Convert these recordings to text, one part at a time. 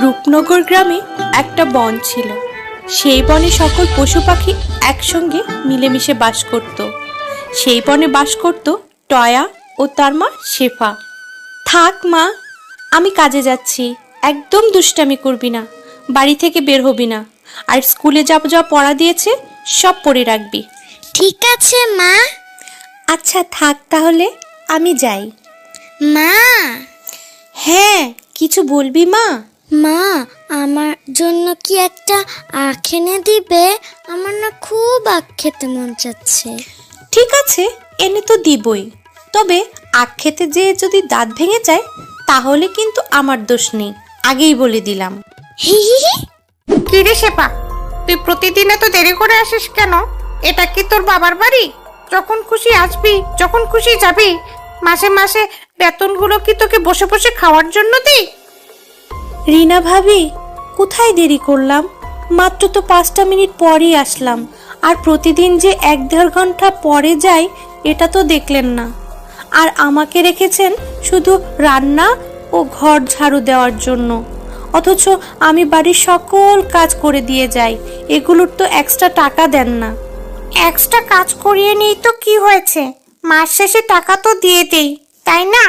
রূপনগর গ্রামে একটা বন ছিল। সেই বনে সকল পশু পাখি একসঙ্গে মিলেমিশে বাস করত। সেই বনে বাস করত টয়া ও তার মা শেফা। থাক মা, আমি কাজে যাচ্ছি, একদম দুষ্টামি করবি না, বাড়ি থেকে বের হবি না, আর স্কুলে যা যা পড়া দিয়েছে সব পড়ে রাখবি। ঠিক আছে মা। আচ্ছা থাক তাহলে, আমি যাই। মা। হ্যাঁ, কিছু বলবি মা? মা, আমার জন্য কি একটা আখ এনে দিবে? আমার না খুব আখ খেতে মন চাচ্ছে। ঠিক আছে, এনে তো দিবই, তবে আখ খেতে যেয়ে যদি দাঁত ভেঙে যায় তাহলে কিন্তু আমার দোষ নেই, আগেই বলে দিলাম। হি হি হি। কি রে শেফা, তুই প্রতিদিন এত দেরি করে আসিস কেন? এটা কি তোর বাবার বাড়ি? যখন খুশি আসবি, যখন খুশি যাবি। মাসে মাসে বেতনগুলো কি তোকে বসে বসে খাওয়ার জন্য দিই? রিনা ভাবি, কোথায় দেরি করলাম? মাত্র তো 5টা মিনিট পরই আসলাম, আর প্রতিদিন যে 1-1.5 ঘন্টা পরে যাই এটা তো দেখলেন না। আর আমাকে রেখেছেন শুধু রান্না ও ঘর ঝাড়ু দেওয়ার জন্য, অথচ আমি বাড়ির সকল কাজ করে দিয়ে যাই, এগুলোর তো এক্সট্রা টাকা দেন না। এক্সট্রা কাজ করিয়ে নিই তো কি হয়েছে, মাস শেষে টাকা তো দিয়ে দেই, তাই না?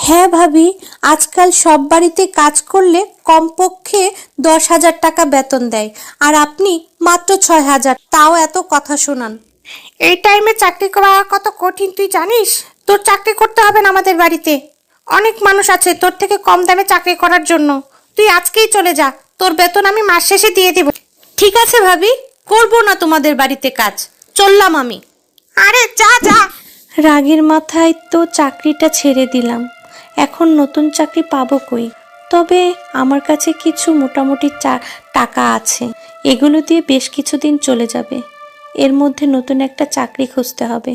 হ্যাঁ ভাবি, আজকাল সব বাড়িতে কাজ করলে কমপক্ষে 10,000 টাকা বেতন দেয়, আর আপনি মাত্র 6,000, তাও এত কথা শোনান। এই টাইমে চাকরি করা কত কঠিন তুই জানিস? তোর চাকরি করতে হবে না আমাদের বাড়িতে, অনেক মানুষ আছে তোর থেকে কম দামে চাকরি করার জন্য। তুই আজকেই চলে যা, তোর বেতন আমি মাস শেষে দিয়ে দিব। ঠিক আছে ভাবি, করবো না তোমাদের বাড়িতে কাজ, চললাম আমি। আরে যা যা। রাগের মাথায় তো চাকরিটা ছেড়ে দিলাম, এখন নতুন চাকরি পাবো কই? তবে আমার কাছে কিছু মোটামুটি টাকা আছে, এগুলো দিয়ে বেশ কিছুদিন চলে যাবে। এর মধ্যে নতুন একটা চাকরি খুঁজতে হবে,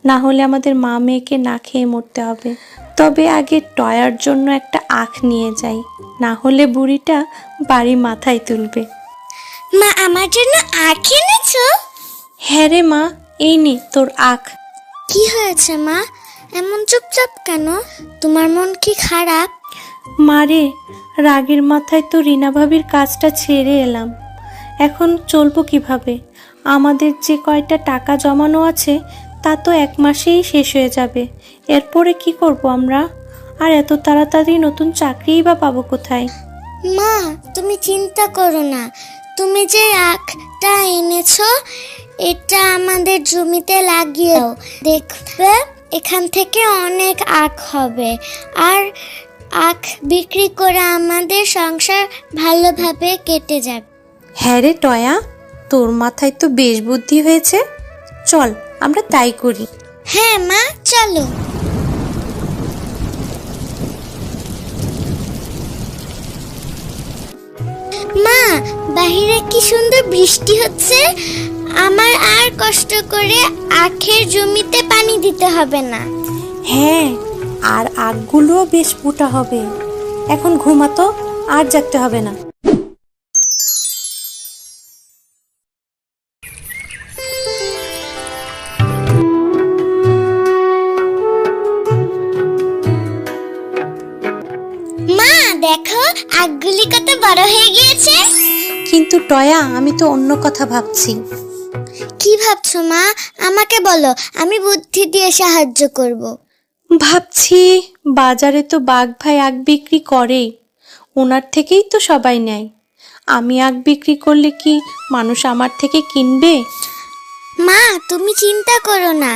না হলে আমাদের মা মেয়েকে না খেয়ে মরতে হবে। তবে আগে টয়ার জন্য একটা আখ নিয়ে যাই, না হলে বুড়িটা বাড়ি মাথায় তুলবে। মা, আমার জন্য আখ এনেছো? হ্যাঁ রে মা, এই নে তোর আখ। কি হয়েছে মা, এমন চুপচাপ কেন? তোমার মন কি খারাপ? মারে, রাগের মাথায় তো রিনা ভাবির কাজটা ছেড়ে এলাম, এখন চলবো কিভাবে? আমাদের যে কয়টা টাকা জমানো আছে তা তো 1 মাসেই শেষ হয়ে যাবে, এরপরে কি করব আমরা? আর এত তাড়াতাড়ি নতুন চাকরিই বা পাবো কোথায়? মা, তুমি চিন্তা করো না, তুমি যে আখটা এনেছো এটা আমাদের জমিতে লাগিয়ে দাও, দেখবে এখান থেকে অনেক আখ হবে, আর আখ বিক্রি করে আমাদের সংসার ভালোভাবে কেটে যাবে। হ্যাঁ রে টয়া, তোর মাথায় তো বেশ বুদ্ধি হয়েছে, চল আমরা তাই করি। হ্যাঁ মা, চলো। মা, বাহিরে কি সুন্দর বৃষ্টি হচ্ছে, আমার আর কষ্ট করে আখের জমিতে পানি দিতে হবে না। হ্যাঁ, আর আখগুলোও বেশ মোটা হবে। এখন ঘুমাতো, আর জাগতে হবে না। মা দেখো, আখগুলি কত বড় হয়ে গিয়েছে। কিন্তু টয়া, আমি তো অন্য কথা ভাবছি। কি ভাবছো মা, আমাকে বলো, আমি বুদ্ধি দিয়ে সাহায্য করব। ভাবছি বাজারে তো বাঘ ভাই আখ বিক্রি করেই, ওনার থেকেই তো সবাই নেয়। আমি আখ বিক্রি করলে কি মানুষ আমার থেকে কিনবে? মা, তুমি চিন্তা করো না,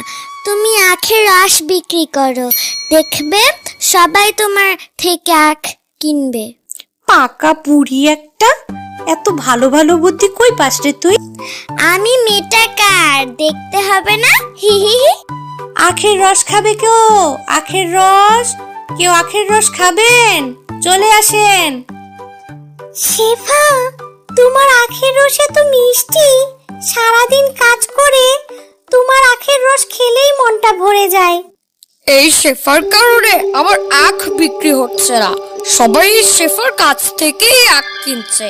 তুমি আখের রস বিক্রি করো, দেখবে সবাই তোমার থেকে আখ কিনবে। পাকা বুড়ি একটা, এত ভালো ভালো বুদ্ধি কই পাস রে তুই? আমি মেটাকার, দেখতে হবে না? হি হি হি। আখের রস খাবে কেউ? আখের রস, কেউ আখের রস খাবেন? চলে আসেন। শেফা, তোমার আখের রস এত মিষ্টি, সারাদিন কাজ করে তোমার আখের রস খেলেই মনটা ভরে যায়। এই শেফার কারণে আমার আখ বিক্রি হচ্ছে না, সবাই শেফার কাছ থেকেই আখ কিনছে।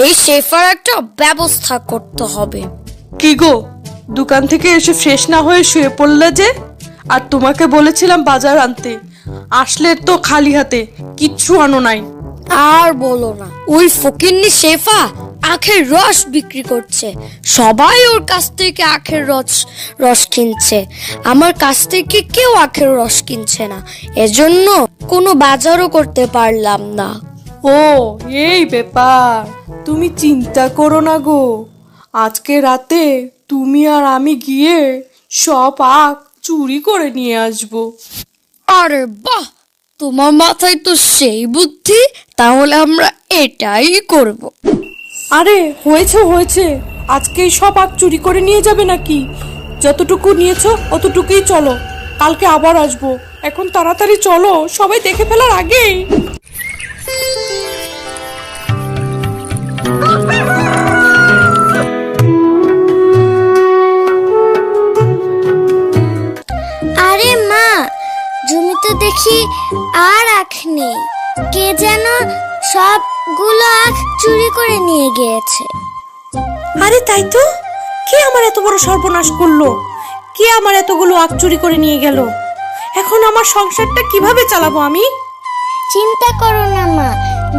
এই শেফার একটা ব্যবস্থা করতে হবে। কি গো, দোকান থেকে এসে ফ্রেশ না হয়ে শুয়ে পড়লে যে? আর তোমাকে বলেছিলাম বাজার আনতে, আসলে তো খালি হাতে, কিচ্ছু আনো নাই। আর বলো না, ওই ফকিন্নি শেফা আখের রস বিক্রি করছে। সবাই ওর কাছ থেকে আখের রস কিনছে। আমার কাছ থেকে কেউ আখের রস কিনছে না, এজন্য কোনো বাজারও করতে পারলাম না। ও এই ব্যাপার, তুমি চিন্তা করো না গো, আজকে রাতে তুমি আর আমি গিয়ে সব আখ চুরি করে নিয়ে আসবো। আরে বাহ, তোমার মাথায় তো সেই বুদ্ধি, তাহলে আমরা এটাই করব। আরে হয়েছে হয়েছে, আজকেই সব আখ চুরি করে নিয়ে যাবে নাকি? যতটুকু নিয়েছো অতটুকুই চলো, কালকে আবার আসবো। এখন তাড়াতাড়ি চলো, সবাই দেখে ফেলার আগেই। আরে মা, জমিতে দেখি আর আখ নেই। কে যেন সবগুলো আখ চুরি করে নিয়ে গিয়েছে। আরে তাই তো, কে আমার এত বড় সর্বনাশ করলো? কে আমার এতগুলো আখ চুরি করে নিয়ে গেল? এখন আমার সংসারটা কিভাবে চালাবো আমি? চিন্তা করো না মা,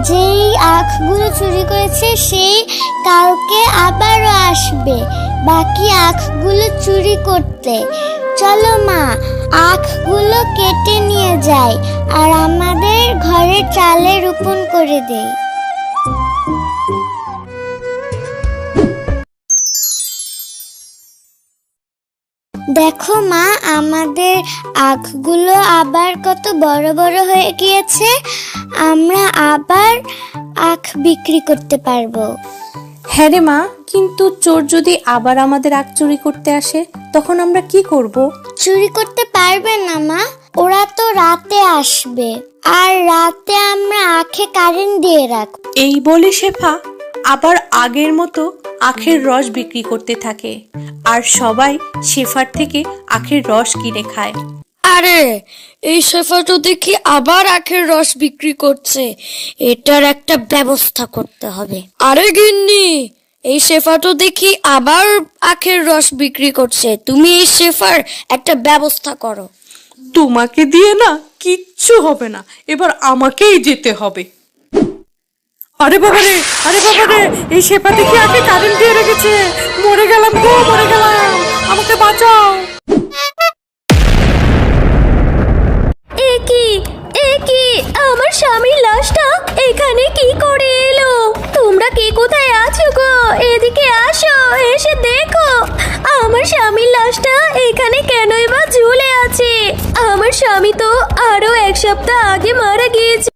যেই আখগুলো চুরি করেছে সেই কালকে আবারও আসবে বাকি আখগুলো চুরি করতে। চলো মা, আখগুলো কেটে নিয়ে যাই আর আমাদের ঘরের চালে রোপণ করে দেই। দেখো মা, আমাদের আখগুলো আবার কত বড় বড় হয়ে গিয়েছে। আমরা আবার আখ বিক্রি করতে পারবো। হ্যাঁ রে মা, কিন্তু চোর যদি আবার আমাদের আখ চুরি করতে আসে তখন আমরা কি করব? চুরি করতে পারবে না মা, ওরা তো রাতে আসবে আর রাতে আমরা আখে কারেন্ট দিয়ে রাখবো। এই বলে শেফা আবার আগের মতো আখের রস বিক্রি করতে থাকে আর সবাই শেফার থেকে আখের রস কিনে খায়। আরে এই শেফা তো দেখি আবার আখের রস বিক্রি করছে, এটার একটা ব্যবস্থা করতে হবে। আরে গিন্নি, এই শেফা তো দেখি আবার আখের রস বিক্রি করছে, তুমি এই শেফার একটা ব্যবস্থা করো। তোমাকে দিয়ে না কিচ্ছু হবে না, এবার আমাকেই যেতে হবে। আরে বাবা রে, আরে বাবা রে, এই শেফা দেখি আগে কারেন্ট দিয়ে রেখেছে। মরে গেলাম গো, মরে গেলাম, আমাকে বাঁচাও। একি আমার স্বামীর লাশটা এখানে কি করে এলো? তোমরা কে কোথায় আছো গো? এদিকে আসো, এসে দেখো আমার স্বামীর লাশটা এখানে কেনই বা ঝুলে আছে। আমার স্বামী তো আরো এক সপ্তাহ আগে মারা গিয়েছে।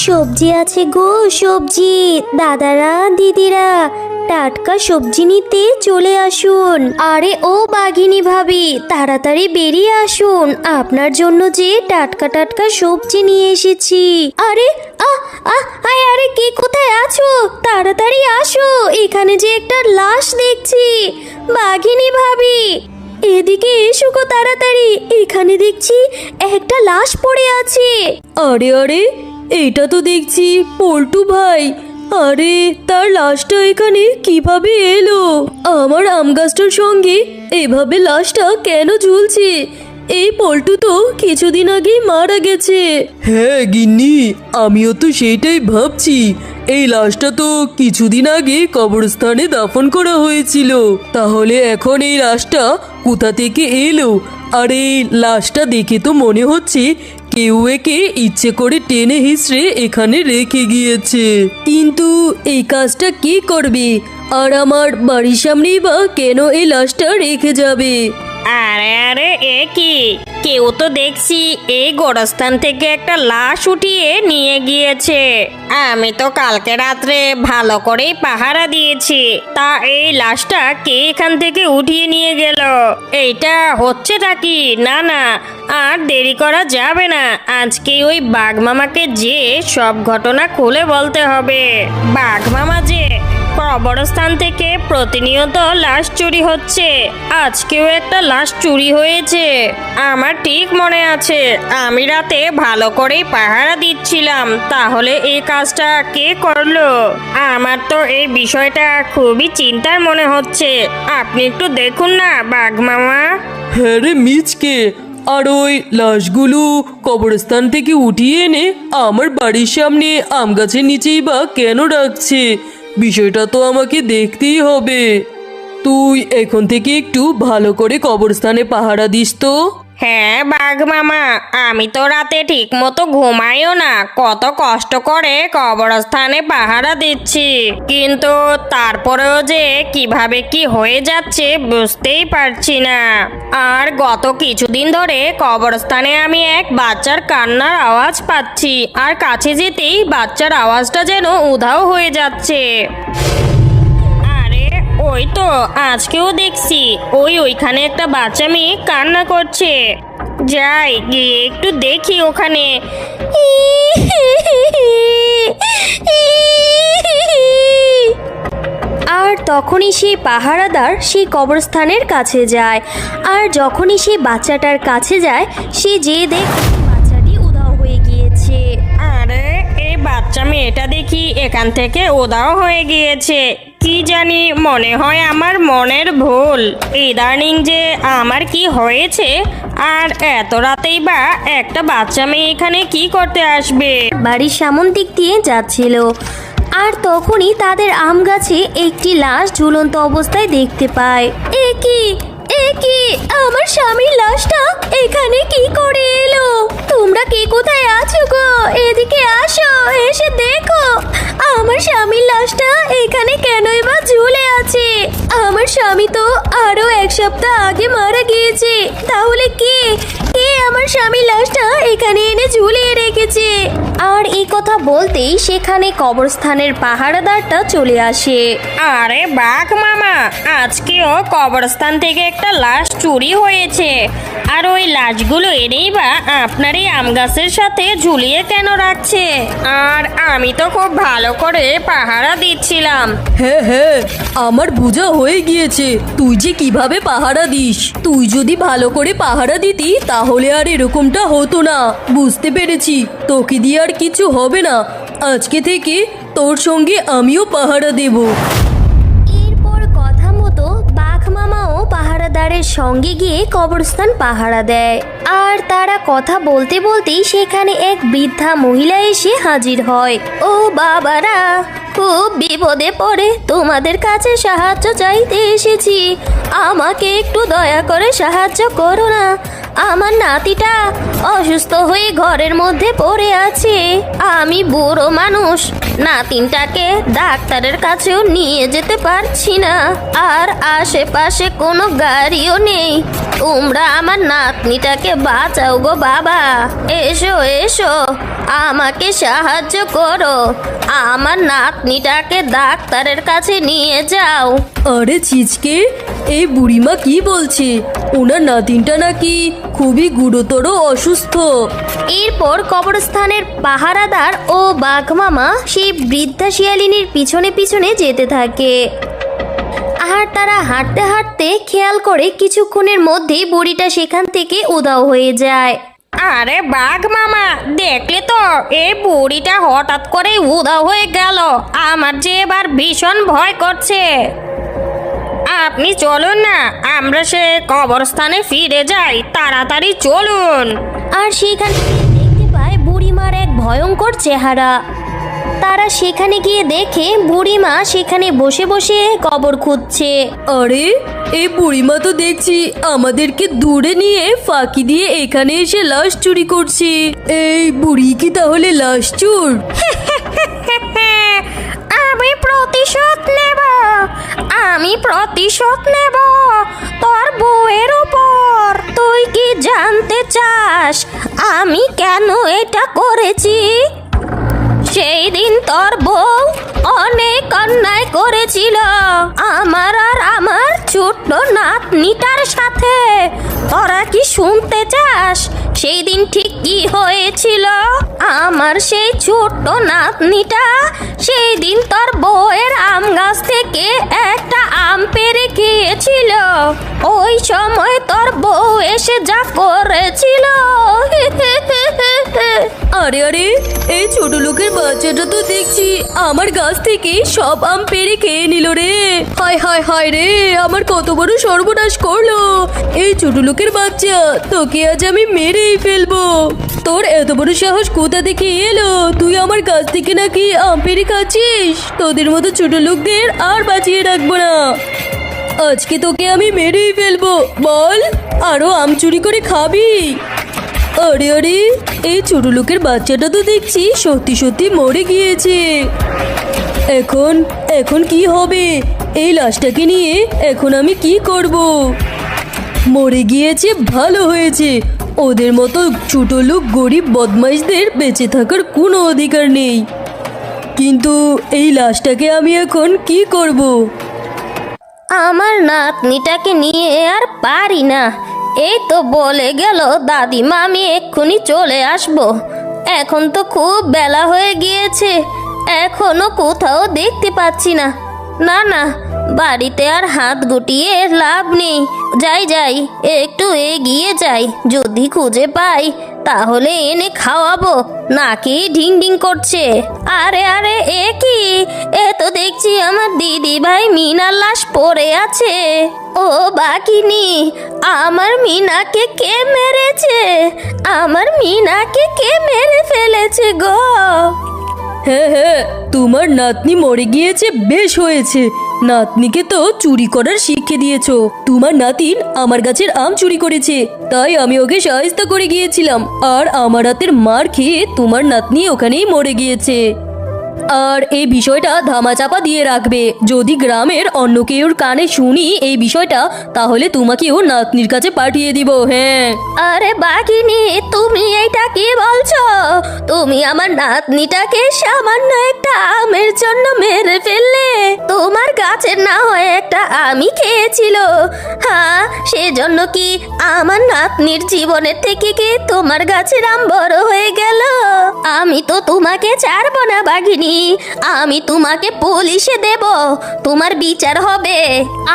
সবজি আছে গো, সবজি। দাদারা দিদিরা টাটকা সবজি নিতে চলে আসুন। আরে ও বাঘিনী ভাবি, তাড়াতাড়ি বেরিয়ে আসুন, আপনার জন্য যে টাটকা টাটকা সবজি নিয়ে এসেছি। আরে আরে কে কোথায় আছো? তাড়াতাড়ি আসো, এখানে যে একটা লাশ দেখছি। বাঘিনী ভাবি এদিকে এসো গো তাড়াতাড়ি, এখানে দেখছি একটা লাশ পড়ে আছে। আরে আরে, এটা তো দেখছি পল্টু ভাই। আরে তার লাশটা এখানে কিভাবে এলো? আমার আম গাছটার সঙ্গে এভাবে লাশটা কেন ঝুলছে? এই পল্টু তো কিছুদিন আগেই মারা গেছে। হ্যাঁ গিন্নি, আমিও তো সেইটাই ভাবছি। এই লাশটা তো কিছুদিন আগে কবরস্থানে দাফন করা হয়েছিল, তাহলে এখন এই লাশটা কোথা থেকে এলো? আর এই লাশটা দেখে তো মনে হচ্ছে কেউ একে ইচ্ছে করে টেনে হিঁচড়ে এখানে রেখে গিয়েছে। কিন্তু এই কাজটা কে করবে? আর আমার বাড়ির সামনেই বা কেন এই লাশটা রেখে যাবে? আরে আরে, এ কি? কেউ তো দেখছি এই গোরস্থান থেকে একটা লাশ উঠিয়ে নিয়ে গিয়েছে। আমি তো কালকে রাত্রে ভালো করেই পাহারা দিয়েছি, তা এই লাশটা কে এখান থেকে উঠিয়ে নিয়ে গেল? এইটা হচ্ছেটা কি? না না, আর দেরি করা যাবে না, আজকে ওই বাঘ মামাকে যে সব ঘটনা খুলে বলতে হবে। বাঘ মামা যে কবরস্থান থেকে প্রতিনিয়ত লাশ চুরি হচ্ছে, আজকেও একটা লাশ চুরি হয়েছে। আমার ঠিক মনে আছে, আমি রাতে ভালো করেই পাহারা দিচ্ছিলাম, তাহলে এই কাজটা কে করলো? আমার তো এই বিষয়টা খুবই চিন্তার মনে হচ্ছে। আপনি একটু দেখুন না বাঘ মামা। হ্যাঁ রে মিচকে, আর ওই লাশগুলো কবরস্থান থেকে উঠিয়ে এনে আমার বাড়ির সামনে আম গাছের নিচেই বা কেন রাখছে? বিষয়টা তো আমাকে দেখতেই হবে। তুই এখন থেকে একটু ভালো করে কবরস্থানে পাহারা দিস তো। হ্যাঁ বাঘ মামা, আমি তো রাতে ঠিক মতো ঘুমাইও না, কত কষ্ট করে কবরস্থানে পাহারা দিচ্ছি, কিন্তু তারপরেও যে কিভাবে কি হয়ে যাচ্ছে বুঝতেই পারছি না। আর গত কিছুদিন ধরে কবরস্থানে আমি এক বাচ্চার কান্নার আওয়াজ পাচ্ছি, আর কাছে যেতেই বাচ্চার আওয়াজটা যেন উধাও হয়ে যাচ্ছে। ওই তো আজকেও দেখছি ওইখানে একটা বাচ্চা মেয়ে কান্না করছে। যাই গিয়ে একটু দেখি ওখানে। আর তখনই সেই পাহারাদার সেই কবরস্থানের কাছে যায়। আর যখনই সেই বাচ্চাটার কাছে যায়, সে যেয়ে দেখে বাচ্চাটি উধাও হয়ে গিয়েছে। আরে এই বাচ্চা মেয়েটা দেখি এখান থেকে উধাও হয়ে গিয়েছে। কি জানি, মনে হয় আমার মনের ভুল। ইদানিং যে আমার কি হয়েছে, আর এত রাতেই বা একটা বাচ্চা মেয়ে এখানে কি করতে আসবে? বাড়ির সামন দিক দিয়ে যাচ্ছিল, আর তখনই তাদের আম গাছে একটি লাশ ঝুলন্ত অবস্থায় দেখতে পায়। এ কি আমার স্বামীর লাশটা এখানে কি করে এলো? তোমরা কে কোথায় আছো গো? এদিকে আসো, এসে দেখো আমার স্বামীর লাশটা এখানে কেনই বা ঝুলে আছে। আমার স্বামী তো আরো এক সপ্তাহ আগে মারা গিয়েছে। তাহলে কে আমার স্বামীর লাশটা এখানে এনে ঝুলিয়ে রেখেছে? আর এই কথা বলতেই সেখানে কবরস্থানের পাহারাদারটা চলে আসে। আরে বাঘ মামা, আজকেও কবরস্থান থেকে একটা লাশ চুরি হয়েছে, আর ওই লাশগুলো এনেই বা আপনার এই আম গাছের সাথে ঝুলিয়ে কেন রাখছে? আর আমি তো খুব ভালো করে পাহারা দিচ্ছিলাম। হ্যাঁ হ্যাঁ, আমার বোঝা হয়ে গিয়েছে তুই যে কিভাবে পাহারা দিস। তুই যদি ভালো করে পাহারা দিতি তাহলে আর এরকমটা হতো না। বুঝতে পেরেছি, তোকে দিয়ে আর কিছু হবে না। আজকে থেকে তোর সঙ্গে আমিও পাহারা দেব। এরপর কথা মতো বাঘ মামাও পাহারাদারের সঙ্গে গিয়ে কবরস্থান পাহারা দেয়। আর তারা কথা বলতে বলতেই সেখানে এক বৃদ্ধা মহিলা এসে হাজির হয়। ও বাবারা, খুব বিপদে পড়ে তোমাদের কাছে সাহায্য চাইতে এসেছি। আমাকে একটু দয়া করে সাহায্য করো না। আমার নাতিটা অসুস্থ হয়ে ঘরের মধ্যে পড়ে আছে। আমি বুড়ো মানুষ, নাতিনটাকে ডাক্তারের কাছেও নিয়ে যেতে পারছি না, আর আশেপাশে কোনো গাড়িও নেই। তোমরা আমার নাতনিটাকে বাঁচাও গো বাবা। এসো এসো, আমাকে সাহায্য করো। আমার নাতনিটাকে ডাক্তারের কাছে নিয়ে যাও। আরে চিচকে, এই বুড়িমা কি বলছে? ওনার নাতিনটা নাকি খুবই গুরুতর অসুস্থ। এরপর কবরস্থানের পাহারাদার ও বাঘ মামা সেই বৃদ্ধা শিয়ালিনীর পিছনে পিছনে যেতে থাকে। আর তারা হাঁটতে হাঁটতে খেয়াল করে কিছুক্ষণের মধ্যেই বুড়িটা সেখান থেকে উধাও হয়ে যায়। আরে বাঘ মামা, দেখলে তো এই বুড়িটা হঠাৎ করে উধাও হয়ে গেল। আমার যে এবার ভীষণ ভয় করছে। আপনি চলুন না, আমরা সে কবরস্থানে ফিরে যাই, তাড়াতাড়ি চলুন। আর সেখানে দেখতে পায় বুড়িমার এক ভয়ঙ্কর চেহারা। তারা সেখানে গিয়ে দেখে বুড়িমা সেখানে বসে বসে কবর খুঁজছে। আরে এই বুড়িমা তো দেখছি আমাদেরকে দূরে নিয়ে ফাঁকি দিয়ে এখানে এসে লাশ চুরি করছে। এই বুড়ি কি তাহলে লাশ চোর? আমি প্রতিশোধ নেব, আমি প্রতিশোধ নেব তোর বউয়ের উপর। তুই কি জানতে চাস আমি কেন এটা করেছি? সেই দিন তোর বউ অনেক অন্যায় করেছিল আমার আর আমার ছোট্ট নাতনিটার সাথে। তোরা কি শুনতে চাস সেই দিন ঠিক কি হয়েছিল? আমার সেই ছোট্ট নাতনিটা সেই দিন তোর বউয়ের আম গাছ থেকে একটা আম পেড়ে খেয়েছিল। ওই সময় তোর বউ এসে যা করেছিল আরে আরে, এই ছোট লোকের বাচ্চাটা তো দেখছি আমার গাছ থেকে সব আম পেড়ে খেয়ে নিল রে। হায় হায় হায় রে, আমার কত বড় সর্বনাশ করলো এই ছোট লোকের বাচ্চা। তোকে আজ আমি মেরেই ফেলবো। তোর এত বড় সাহস কোথা থেকে এলো? তুই আমার গাছ থেকে নাকি আম পেড়ে খাচ্ছিস? তোদের মতো ছোট লোকদের আর বাঁচিয়ে রাখবো না। আজকে তোকে আমি মেরেই ফেলবো। বল, আরো আম চুরি করে খাবি? আরে আরে, এই ছোট লোকের বাচ্চাটা তো দেখছি সত্যি সত্যি মরে গিয়েছে। এখন এখন কি হবে? এই লাশটাকে নিয়ে এখন আমি কি করব? মরে গিয়েছে, ভালো হয়েছে। ওদের মতো ছোট লোক গরিব বদমাইশদের বেঁচে থাকার কোনো অধিকার নেই। কিন্তু এই লাশটাকে আমি এখন কি করব? আমার নাতনিটাকে নিয়ে আর পারি না। এই তো বলে গেল দাদিমা আমি এক্ষুনি চলে আসব। এখন তো খুব বেলা হয়ে গিয়েছে, এখনো কোথাও দেখতে পাচ্ছি না। না না, বাড়িতে আর হাত গুটিয়ে লাভ নেই। যাই যাই, একটু এগিয়ে যাই, যদি খুঁজে পাই তাহলে এনে খাওয়াবো। নাকি ঢিং ঢিং করছে। আরে আরে, এ কি? এ তো দেখছি আমার দিদি ভাই মিনার লাশ পড়ে আছে। ও বাকিনি, আমার মিনাকে কে মেরেছে? আমার মিনাকে কে মেরে ফেলেছে গো? হ্যাঁ হ্যাঁ, তোমার নাতনি মরে গিয়েছে, বেশ হয়েছে। নাতনিকে তো চুরি করার শিক্ষা দিয়েছো। তোমার নাতিন আমার গাছের আম চুরি করেছে, তাই আমি ওকে সাহায্য করে গিয়েছিলাম। আর আমার হাতের মার খেয়ে তোমার নাতনি ওখানেই মরে গিয়েছে। আর এই বিষয়টা ধামাচাপা দিয়ে রাখবে। যদি গ্রামের অন্য কেউর কানে শুনি এই বিষয়টা, তাহলে তোমাকেও নাতনির কাছে পাঠিয়ে দিব। হ্যাঁ। আরে বাঘিনী, তুমি এইটা কি বলছো? তুমি আমার নাতনিটাকে সামান্য একটা আমের জন্য মেরে ফেললে? তোমার গাছের না হয় একটা আমই খেয়েছিল। হ্যাঁ, সেজন্য কি আমার নাতনির জীবনের থেকে কি তোমার গাছের আম বড় হয়ে গেল? আমি তো তোমাকে ছাড়বো না বাঘিনী, আমি তোমাকে পুলিশে দেব, তোমার বিচার হবে।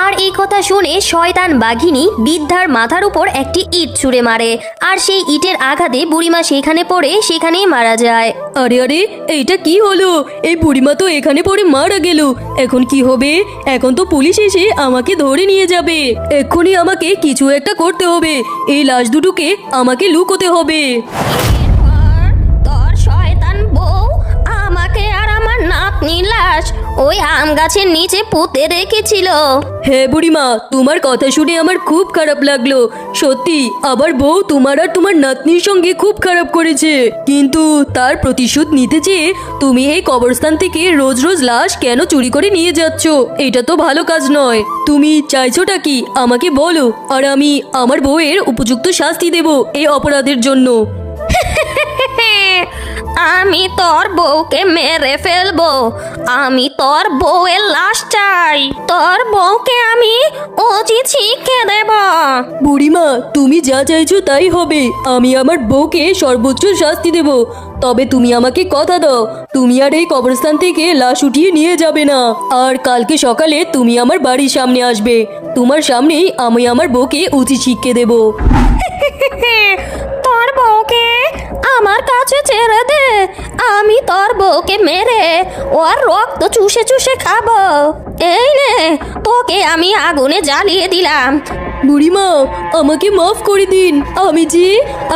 আর এই কথা শুনে শয়তান বাঘিনী বৃদ্ধার মাথার উপর একটি ইট ছুঁড়ে মারে, আর সেই ইটের আঘাতে বুড়িমা সেখানে পড়ে সেখানেই মারা যায়। আরে আরে, এইটা কি হলো? এই বুড়িমা তো এখানে পড়ে মারা গেল। এখন কি হবে? এখন তো পুলিশ এসে আমাকে ধরে নিয়ে যাবে। এক্ষুনি আমাকে কিছু একটা করতে হবে। এই লাশ দুটোকে আমাকে লুকোতে হবে। তোর শয়তান বউ আমাকে আর আমার নাতনি লাশ ওই আম গাছের নিচে পুঁতে রেখেছিল। হ্যাঁ বুড়িমা, তোমার কথা শুনে আমার খুব খারাপ লাগলো। সত্যি, আবার বউ তোমার আর তোমার নাতনির সঙ্গে খুব খারাপ করেছে। কিন্তু তার প্রতিশোধ নিতে চেয়ে তুমি এই কবরস্থান থেকে রোজ রোজ লাশ কেন চুরি করে নিয়ে যাচ্ছ? এটা তো ভালো কাজ নয়। তুমি চাইছোটা কি আমাকে বলো, আর আমি আমার বউয়ের উপযুক্ত শাস্তি দেব এই অপরাধের জন্য। আমি তোর বউকে মেরে ফেলবো। আমি তোর বউয়ের লাশ চাই। তোর বউকে আমি উচিত শিক্ষা দেব। বুড়িমা, তুমি যা চাইছো তাই হবে। আমি আমার বউকে সর্বোচ্চ শাস্তি দেব। তবে তুমি আমাকে কথা দাও, তুমি আর এই কবরস্থান থেকে লাশ উঠিয়ে নিয়ে যাবে না। আর কালকে সকালে তুমি আমার বাড়ির সামনে আসবে। তোমার সামনেই আমি আমার বউকে উচিত শিক্ষা দেব। তোর বউকে আমার কাছে ছেড়ে দে। আমি তোর বউকে মেরে ওর রক্ত চুষে চুষে খাবো। এই নে, তোকে আমি আগুনে জ্বালিয়ে দিলাম। বুড়িমা, আমাকে মাফ করে দিন। আমি যে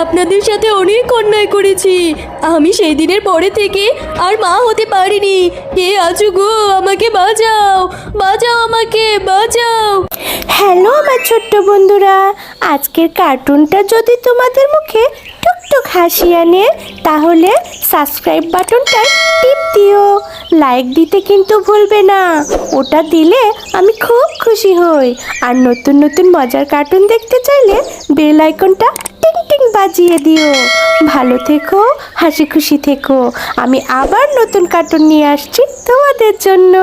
আপনাদের সাথে অনেক অন্যায় করেছি। আমি সেই দিনের পরে থেকে আর মা হতে পারিনি। কে আছো গো? আমাকে বাঁচাও, বাঁচাও, আমাকে বাঁচাও। হ্যালো আমার ছোট্ট বন্ধুরা, আজকের কার্টুনটা যদি তোমাদের মুখে টুকটুক হাসি আনে, তাহলে সাবস্ক্রাইব বাটনটায় টিপ দিও। লাইক দিতে কিন্তু ভুলবে না, ওটা দিলে আমি খুব খুশি হই। আর নতুন নতুন মজার কার্টুন দেখতে চাইলে বেল আইকনটা টিং টিং বাজিয়ে দিও। ভালো থেকো, হাসি খুশি থেকো। আমি আবার নতুন কার্টুন নিয়ে আসছি তোমাদের জন্য।